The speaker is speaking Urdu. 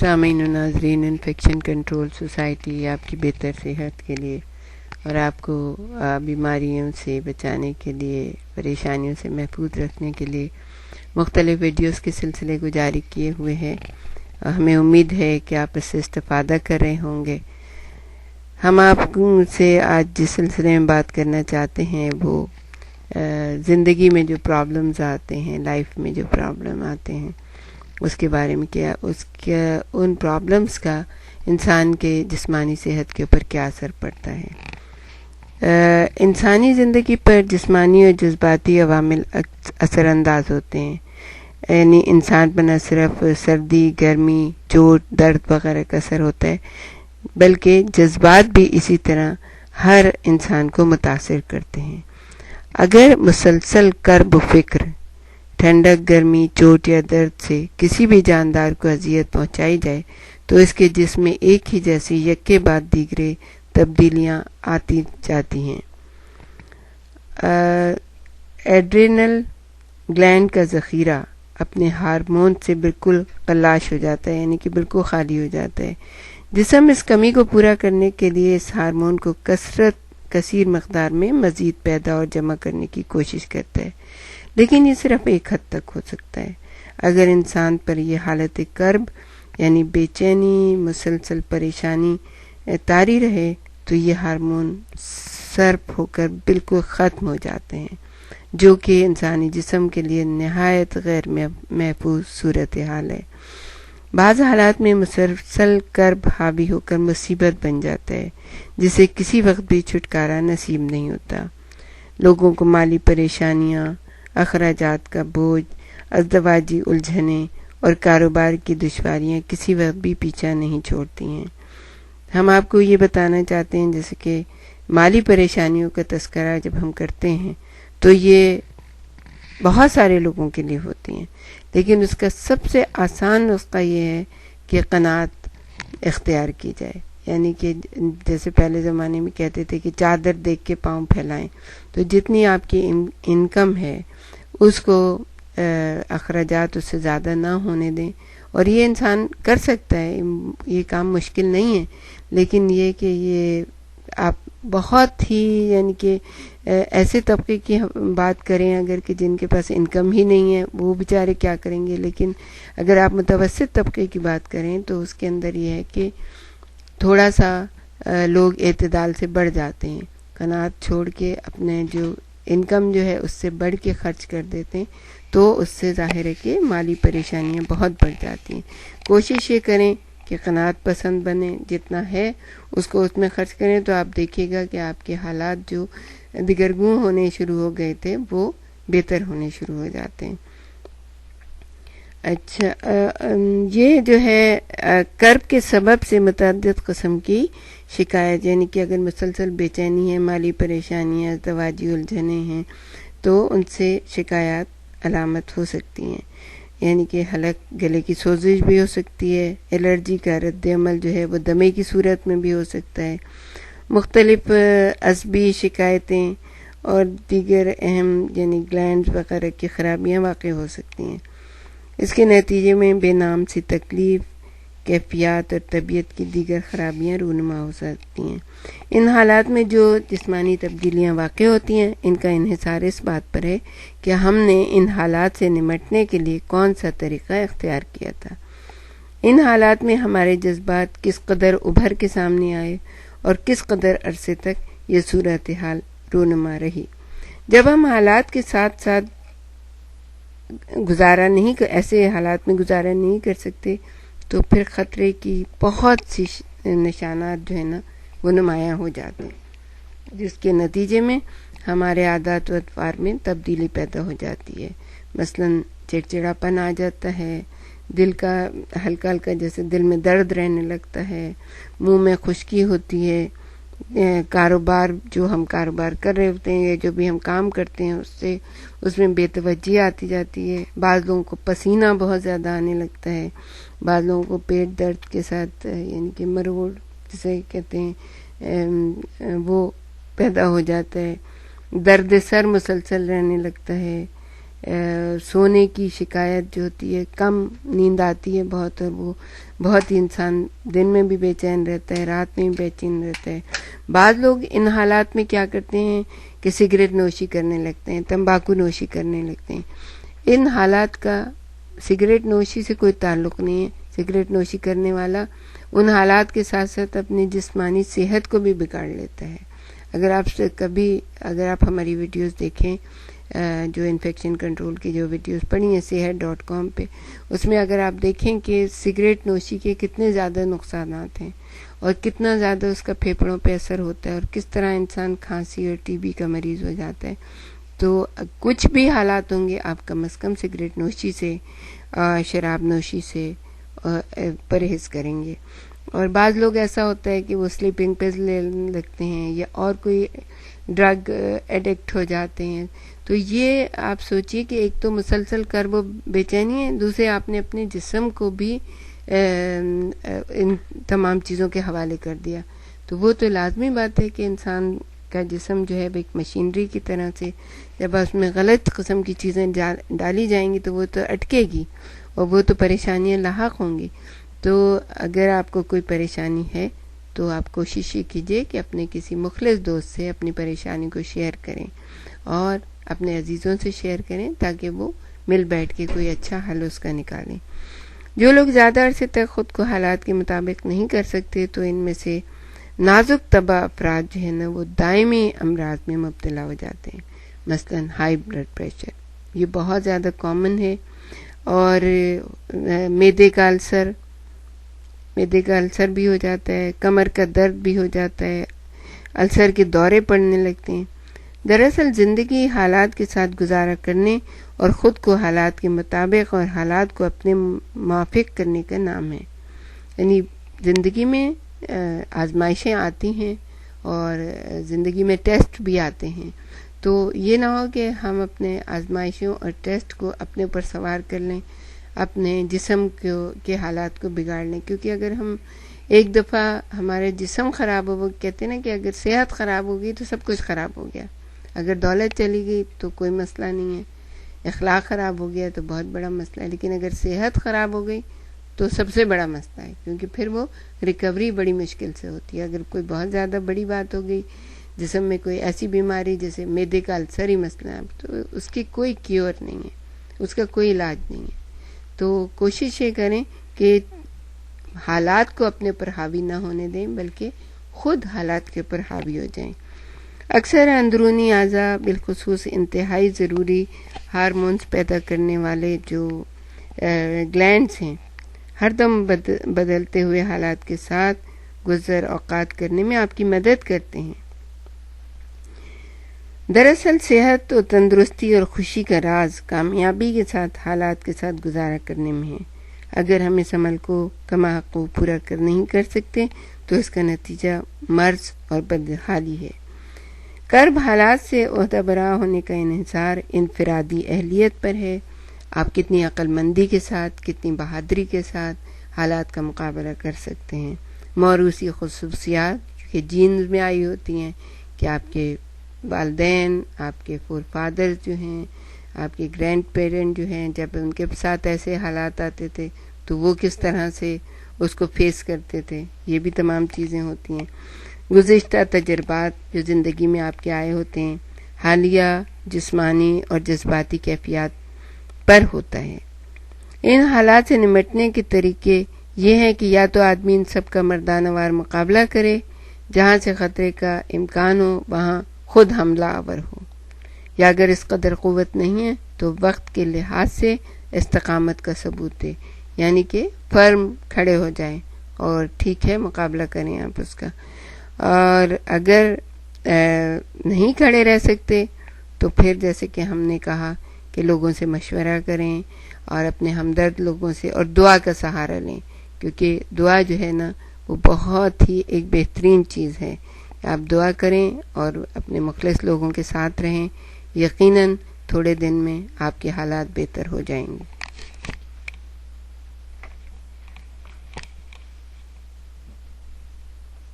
سامعین و ناظرین، انفیکشن کنٹرول سوسائٹی آپ کی بہتر صحت کے لیے اور آپ کو بیماریوں سے بچانے کے لیے، پریشانیوں سے محفوظ رکھنے کے لیے مختلف ویڈیوز کے سلسلے کو جاری کیے ہوئے ہیں۔ ہمیں امید ہے کہ آپ اس سے استفادہ کر رہے ہوں گے۔ ہم آپ سے آج جس سلسلے میں بات کرنا چاہتے ہیں وہ زندگی میں جو پرابلمز آتے ہیں، لائف میں جو پرابلم آتے ہیں اس کے بارے میں، کیا ان پرابلمز کا انسان کے جسمانی صحت کے اوپر کیا اثر پڑتا ہے۔ انسانی زندگی پر جسمانی اور جذباتی عوامل اثر انداز ہوتے ہیں، یعنی انسان پر نہ صرف سردی، گرمی، چوٹ، درد وغیرہ کا اثر ہوتا ہے بلکہ جذبات بھی اسی طرح ہر انسان کو متاثر کرتے ہیں۔ اگر مسلسل کرب و فکر، ٹھنڈک، گرمی، چوٹ یا درد سے کسی بھی جاندار کو اذیت پہنچائی جائے تو اس کے جسم میں ایک ہی جیسی یکے بعد دیگرے تبدیلیاں آتی جاتی ہیں۔ ایڈرینل گلینڈ کا ذخیرہ اپنے ہارمون سے بالکل خلاش ہو جاتا ہے، یعنی کہ بالکل خالی ہو جاتا ہے۔ جسم اس کمی کو پورا کرنے کے لیے اس ہارمون کو کثیر مقدار میں مزید پیدا اور جمع کرنے کی کوشش کرتا ہے، لیکن یہ صرف ایک حد تک ہو سکتا ہے۔ اگر انسان پر یہ حالت کرب یعنی بے چینی، مسلسل پریشانی طاری رہے تو یہ ہارمون صرف ہو کر بالکل ختم ہو جاتے ہیں، جو کہ انسانی جسم کے لیے نہایت غیر محفوظ صورتحال ہے۔ بعض حالات میں مسلسل کرب حاوی ہو کر مصیبت بن جاتا ہے جسے کسی وقت بھی چھٹکارا نصیب نہیں ہوتا۔ لوگوں کو مالی پریشانیاں، اخراجات کا بوجھ، ازدواجی الجھنیں اور کاروبار کی دشواریاں کسی وقت بھی پیچھا نہیں چھوڑتی ہیں۔ ہم آپ کو یہ بتانا چاہتے ہیں جیسے کہ مالی پریشانیوں کا تذکرہ جب ہم کرتے ہیں تو یہ بہت سارے لوگوں کے لیے ہوتی ہیں، لیکن اس کا سب سے آسان نسخہ یہ ہے کہ قناعت اختیار کی جائے، یعنی کہ جیسے پہلے زمانے میں کہتے تھے کہ چادر دیکھ کے پاؤں پھیلائیں، تو جتنی آپ کی انکم ہے اس کو اخراجات اس سے زیادہ نہ ہونے دیں، اور یہ انسان کر سکتا ہے، یہ کام مشکل نہیں ہے، لیکن یہ کہ یہ آپ بہت ہی یعنی کہ ایسے طبقے کی بات کریں اگر کہ جن کے پاس انکم ہی نہیں ہے وہ بیچارے کیا کریں گے، لیکن اگر آپ متوسط طبقے کی بات کریں تو اس کے اندر یہ ہے کہ تھوڑا سا لوگ اعتدال سے بڑھ جاتے ہیں، قناعت چھوڑ کے اپنے جو انکم جو ہے اس سے بڑھ کے خرچ کر دیتے ہیں، تو اس سے ظاہر ہے کہ مالی پریشانیاں بہت بڑھ جاتی ہیں۔ کوشش یہ کریں کہ قناعت پسند بنیں، جتنا ہے اس کو اس میں خرچ کریں، تو آپ دیکھیے گا کہ آپ کے حالات جو دگرگوں ہونے شروع ہو گئے تھے وہ بہتر ہونے شروع ہو جاتے ہیں۔ اچھا، یہ جو ہے کرب کے سبب سے متعدد قسم کی شکایت، یعنی کہ اگر مسلسل بے چینی ہے، مالی پریشانیاں، ازدواجی الجھنیں ہیں تو ان سے شکایات علامت ہو سکتی ہیں، یعنی کہ حلق گلے کی سوزش بھی ہو سکتی ہے، الرجی کا رد عمل جو ہے وہ دمے کی صورت میں بھی ہو سکتا ہے، مختلف عصبی شکایتیں اور دیگر اہم یعنی گلینڈز وغیرہ کی خرابیاں واقع ہو سکتی ہیں۔ اس کے نتیجے میں بے نام سی تکلیف، کیفیات اور طبیعت کی دیگر خرابیاں رونما ہو سکتی ہیں۔ ان حالات میں جو جسمانی تبدیلیاں واقع ہوتی ہیں ان کا انحصار اس بات پر ہے کہ ہم نے ان حالات سے نمٹنے کے لیے کون سا طریقہ اختیار کیا تھا۔ ان حالات میں ہمارے جذبات کس قدر ابھر کے سامنے آئے اور کس قدر عرصے تک یہ صورتحال رونما رہی۔ جب ہم حالات کے ساتھ ساتھ ایسے حالات میں گزارا نہیں کر سکتے تو پھر خطرے کی بہت سی نشانات جو ہے نا وہ نمایاں ہو جاتے ہیں، جس کے نتیجے میں ہمارے عادات و اطوار میں تبدیلی پیدا ہو جاتی ہے۔ مثلا چڑچڑاپن آ جاتا ہے، دل کا ہلکا ہلکا جیسے دل میں درد رہنے لگتا ہے، منہ میں خشکی ہوتی ہے، کاروبار جو ہم کاروبار کر رہے ہوتے ہیں یا جو بھی ہم کام کرتے ہیں اس میں بے توجہی آتی جاتی ہے، بعض لوگوں کو پسینہ بہت زیادہ آنے لگتا ہے، بعض لوگوں کو پیٹ درد کے ساتھ یعنی کہ مروڑ جسے کہتے ہیں وہ پیدا ہو جاتا ہے، درد سر مسلسل رہنے لگتا ہے، سونے کی شکایت جو ہوتی ہے، کم نیند آتی ہے بہت، اور وہ بہت ہی انسان دن میں بھی بے چین رہتا ہے، رات میں بھی بے چین رہتا ہے۔ بعض لوگ ان حالات میں کیا کرتے ہیں کہ سگریٹ نوشی کرنے لگتے ہیں، تمباکو نوشی کرنے لگتے ہیں۔ ان حالات کا سگریٹ نوشی سے کوئی تعلق نہیں ہے۔ سگریٹ نوشی کرنے والا ان حالات کے ساتھ ساتھ اپنی جسمانی صحت کو بھی بگاڑ لیتا ہے۔ اگر آپ ہماری ویڈیوز دیکھیں، جو انفیکشن کنٹرول کی جو ویڈیوز پڑھی ہیں صحت.com پہ، اس میں اگر آپ دیکھیں کہ سگریٹ نوشی کے کتنے زیادہ نقصانات ہیں اور کتنا زیادہ اس کا پھیپھڑوں پہ اثر ہوتا ہے، اور کس طرح انسان کھانسی اور ٹی بی کا مریض ہو جاتا ہے، تو کچھ بھی حالات ہوں گے آپ کم از کم سگریٹ نوشی سے، شراب نوشی سے پرہیز کریں گے۔ اور بعض لوگ ایسا ہوتا ہے کہ وہ سلیپنگ پلز لینے لگتے ہیں یا اور کوئی ڈرگ ایڈکٹ ہو جاتے ہیں۔ تو یہ آپ سوچئے کہ ایک تو مسلسل کرب و بے چینی ہے، دوسرے آپ نے اپنے جسم کو بھی ان تمام چیزوں کے حوالے کر دیا۔ تو وہ تو لازمی بات ہے کہ انسان کا جسم جو ہے ایک مشینری کی طرح سے، جب اس میں غلط قسم کی چیزیں ڈالی جائیں گی تو وہ تو اٹکے گی اور وہ تو پریشانیاں لاحق ہوں گی۔ تو اگر آپ کو کوئی پریشانی ہے تو آپ کوشش یہ کیجئے کہ اپنے کسی مخلص دوست سے اپنی پریشانی کو شیئر کریں اور اپنے عزیزوں سے شیئر کریں، تاکہ وہ مل بیٹھ کے کوئی اچھا حل اس کا نکالیں۔ جو لوگ زیادہ عرصے تک خود کو حالات کے مطابق نہیں کر سکتے، تو ان میں سے نازک طبع افراد جو ہے نا وہ دائمی امراض میں مبتلا ہو جاتے ہیں، مثلا ہائی بلڈ پریشر، یہ بہت زیادہ کامن ہے، اور معدے کا السر بھی ہو جاتا ہے، کمر کا درد بھی ہو جاتا ہے، السر کے دورے پڑنے لگتے ہیں۔ دراصل زندگی حالات کے ساتھ گزارا کرنے اور خود کو حالات کے مطابق اور حالات کو اپنے موافق کرنے کا نام ہے۔ یعنی زندگی میں آزمائشیں آتی ہیں اور زندگی میں ٹیسٹ بھی آتے ہیں، تو یہ نہ ہو کہ ہم اپنے آزمائشوں اور ٹیسٹ کو اپنے اوپر سوار کر لیں، اپنے جسم کے حالات کو بگاڑ لیں۔ کیونکہ اگر ہم ایک دفعہ ہمارے جسم خراب ہو، وہ کہتے ہیں نا کہ اگر صحت خراب ہو گئی تو سب کچھ خراب ہو گیا، اگر دولت چلی گئی تو کوئی مسئلہ نہیں ہے، اخلاق خراب ہو گیا تو بہت بڑا مسئلہ ہے، لیکن اگر صحت خراب ہو گئی تو سب سے بڑا مسئلہ ہے، کیونکہ پھر وہ ریکوری بڑی مشکل سے ہوتی ہے۔ اگر کوئی بہت زیادہ بڑی بات ہو گئی، جسم میں کوئی ایسی بیماری جیسے معدے کا السر ہی مسئلہ ہے، تو اس کی کوئی کیور نہیں ہے، اس کا کوئی علاج نہیں ہے۔ تو کوشش یہ کریں کہ حالات کو اپنے پر حاوی نہ ہونے دیں، بلکہ خود حالات کے اوپر حاوی ہو جائیں۔ اکثر اندرونی اعضاء، بالخصوص انتہائی ضروری ہارمونز پیدا کرنے والے جو گلینڈز ہیں، ہر دم بدلتے ہوئے حالات کے ساتھ گزر اوقات کرنے میں آپ کی مدد کرتے ہیں۔ دراصل صحت و تندرستی اور خوشی کا راز کامیابی کے ساتھ حالات کے ساتھ گزارا کرنے میں ہے۔ اگر ہم اس عمل کو کما حق پورا نہیں کر سکتے تو اس کا نتیجہ مرض اور بدحالی ہے۔ کرب حالات سے عہدہ برا ہونے کا انحصار انفرادی اہلیت پر ہے۔ آپ کتنی عقل مندی کے ساتھ، کتنی بہادری کے ساتھ حالات کا مقابلہ کر سکتے ہیں۔ موروثی خصوصیات کہ جینز میں آئی ہوتی ہیں، کہ آپ کے والدین، آپ کے فور فادرز جو ہیں، آپ کے گرینڈ پیرنٹ جو ہیں، جب ان کے ساتھ ایسے حالات آتے تھے تو وہ کس طرح سے اس کو فیس کرتے تھے، یہ بھی تمام چیزیں ہوتی ہیں۔ گزشتہ تجربات جو زندگی میں آپ کے آئے ہوتے ہیں، حالیہ جسمانی اور جذباتی کیفیات پر ہوتا ہے۔ ان حالات سے نمٹنے کے طریقے یہ ہیں کہ یا تو آدمی ان سب کا مردانہ وار مقابلہ کرے، جہاں سے خطرے کا امکان ہو وہاں خود حملہ آور ہو، یا اگر اس قدر قوت نہیں ہے تو وقت کے لحاظ سے استقامت کا ثبوت دے، یعنی کہ فرم کھڑے ہو جائیں اور ٹھیک ہے مقابلہ کریں آپ اس کا۔ اور اگر نہیں کھڑے رہ سکتے تو پھر جیسے کہ ہم نے کہا کہ لوگوں سے مشورہ کریں اور اپنے ہمدرد لوگوں سے، اور دعا کا سہارا لیں، کیونکہ دعا جو ہے نا وہ بہت ہی ایک بہترین چیز ہے۔ آپ دعا کریں اور اپنے مخلص لوگوں کے ساتھ رہیں، یقیناً تھوڑے دن میں آپ کے حالات بہتر ہو جائیں گے۔